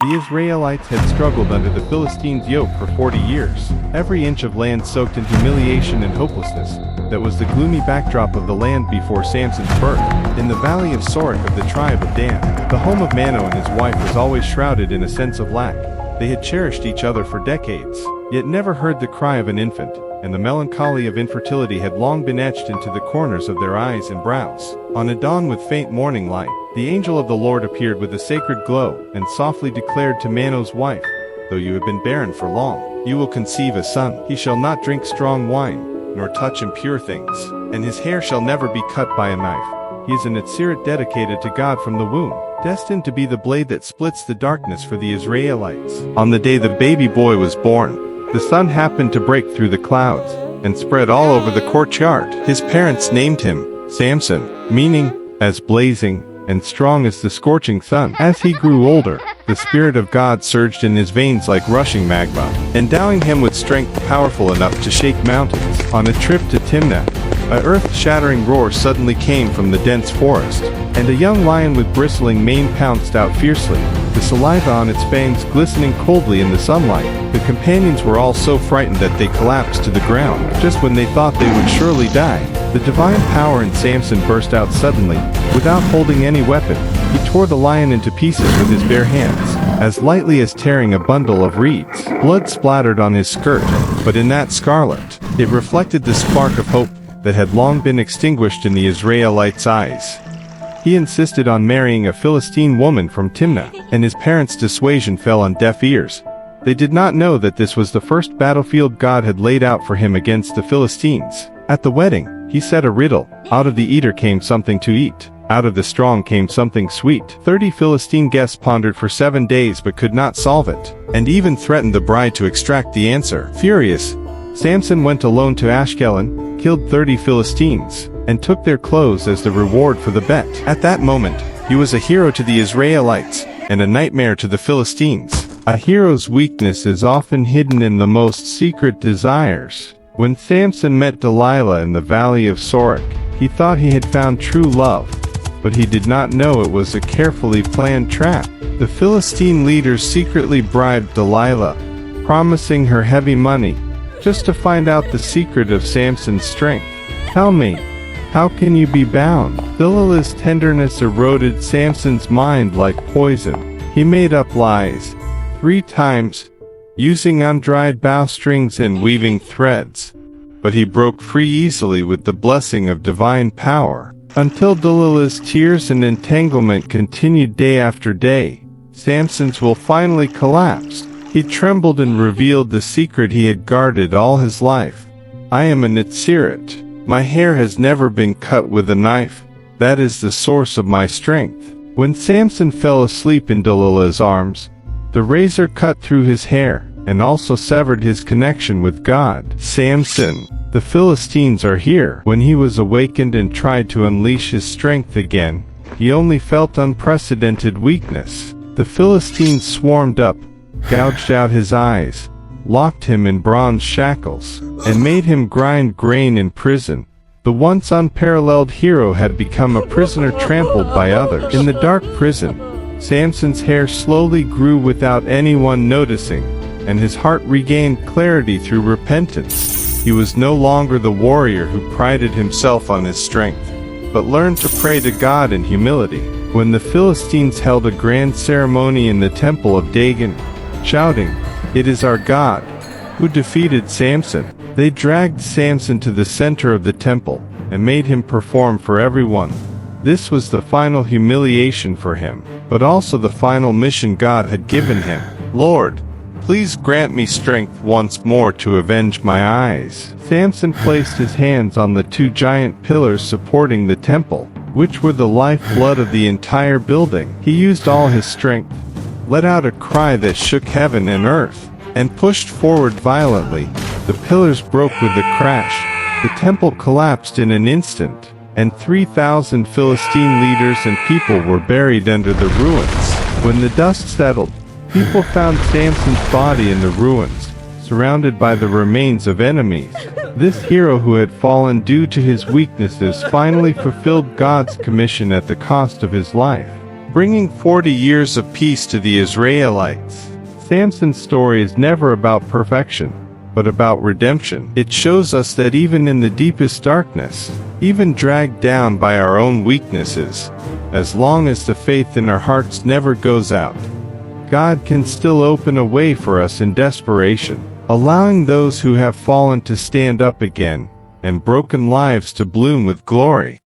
The Israelites had struggled under the Philistines' yoke for 40 years, every inch of land soaked in humiliation and hopelessness. That was the gloomy backdrop of the land before Samson's birth. In the valley of Sorek of the tribe of Dan, the home of Manoah and his wife was always shrouded in a sense of lack. They had cherished each other for decades, yet never heard the cry of an infant, and the melancholy of infertility had long been etched into the corners of their eyes and brows. On a dawn with faint morning light, the angel of the Lord appeared with a sacred glow, and softly declared to Manoah's wife, "Though you have been barren for long, you will conceive a son. He shall not drink strong wine, nor touch impure things, and his hair shall never be cut by a knife. He is a Nazirite dedicated to God from the womb, destined to be the blade that splits the darkness for the Israelites." On the day the baby boy was born, the sun happened to break through the clouds, and spread all over the courtyard. His parents named him Samson, meaning, as blazing, and strong as the scorching sun. As he grew older, the Spirit of God surged in his veins like rushing magma, endowing him with strength powerful enough to shake mountains. On a trip to Timnah, an earth-shattering roar suddenly came from the dense forest, and a young lion with bristling mane pounced out fiercely, the saliva on its fangs glistening coldly in the sunlight. The companions were all so frightened that they collapsed to the ground, just when they thought they would surely die. The divine power in Samson burst out suddenly. Without holding any weapon, he tore the lion into pieces with his bare hands, as lightly as tearing a bundle of reeds. Blood splattered on his skirt, but in that scarlet, it reflected the spark of hope that had long been extinguished in the Israelites' eyes. He insisted on marrying a Philistine woman from Timnah, and his parents' dissuasion fell on deaf ears. They did not know that this was the first battlefield God had laid out for him against the Philistines. At the wedding, he said a riddle. Out of the eater came something to eat. Out of the strong came something sweet. 30 Philistine guests pondered for 7 days but could not solve it, and even threatened the bride to extract the answer. Furious, Samson went alone to Ashkelon, killed 30 Philistines, and took their clothes as the reward for the bet. At that moment, he was a hero to the Israelites, and a nightmare to the Philistines. A hero's weakness is often hidden in the most secret desires. When Samson met Delilah in the valley of Sorek, he thought he had found true love, but he did not know it was a carefully planned trap. The Philistine leaders secretly bribed Delilah, promising her heavy money, just to find out the secret of Samson's strength. "Tell me, how can you be bound?" Delilah's tenderness eroded Samson's mind like poison. He made up lies 3 times, using undried bowstrings and weaving threads, but he broke free easily with the blessing of divine power. Until Delilah's tears and entanglement continued day after day, Samson's will finally collapsed. He trembled and revealed the secret he had guarded all his life. "I am a Nazirite. My hair has never been cut with a knife. That is the source of my strength." When Samson fell asleep in Delilah's arms, the razor cut through his hair, and also severed his connection with God. "Samson, the Philistines are here." When he was awakened and tried to unleash his strength again, he only felt unprecedented weakness. The Philistines swarmed up, gouged out his eyes, locked him in bronze shackles, and made him grind grain in prison. The once unparalleled hero had become a prisoner trampled by others. In the dark prison, Samson's hair slowly grew without anyone noticing, and his heart regained clarity through repentance. He was no longer the warrior who prided himself on his strength, but learned to pray to God in humility. When the Philistines held a grand ceremony in the temple of Dagon, shouting, "It is our God who defeated Samson," they dragged Samson to the center of the temple, and made him perform for everyone. This was the final humiliation for him, but also the final mission God had given him. "Lord, please grant me strength once more to avenge my eyes." Samson placed his hands on the 2 giant pillars supporting the temple, which were the lifeblood of the entire building. He used all his strength, let out a cry that shook heaven and earth, and pushed forward violently. The pillars broke with a crash, the temple collapsed in an instant, and 3,000 Philistine leaders and people were buried under the ruins. When the dust settled, people found Samson's body in the ruins, surrounded by the remains of enemies. This hero who had fallen due to his weaknesses finally fulfilled God's commission at the cost of his life. bringing 40 years of peace to the Israelites. Samson's story is never about perfection, but about redemption. It shows us that even in the deepest darkness, even dragged down by our own weaknesses, as long as the faith in our hearts never goes out, God can still open a way for us in desperation, allowing those who have fallen to stand up again, and broken lives to bloom with glory.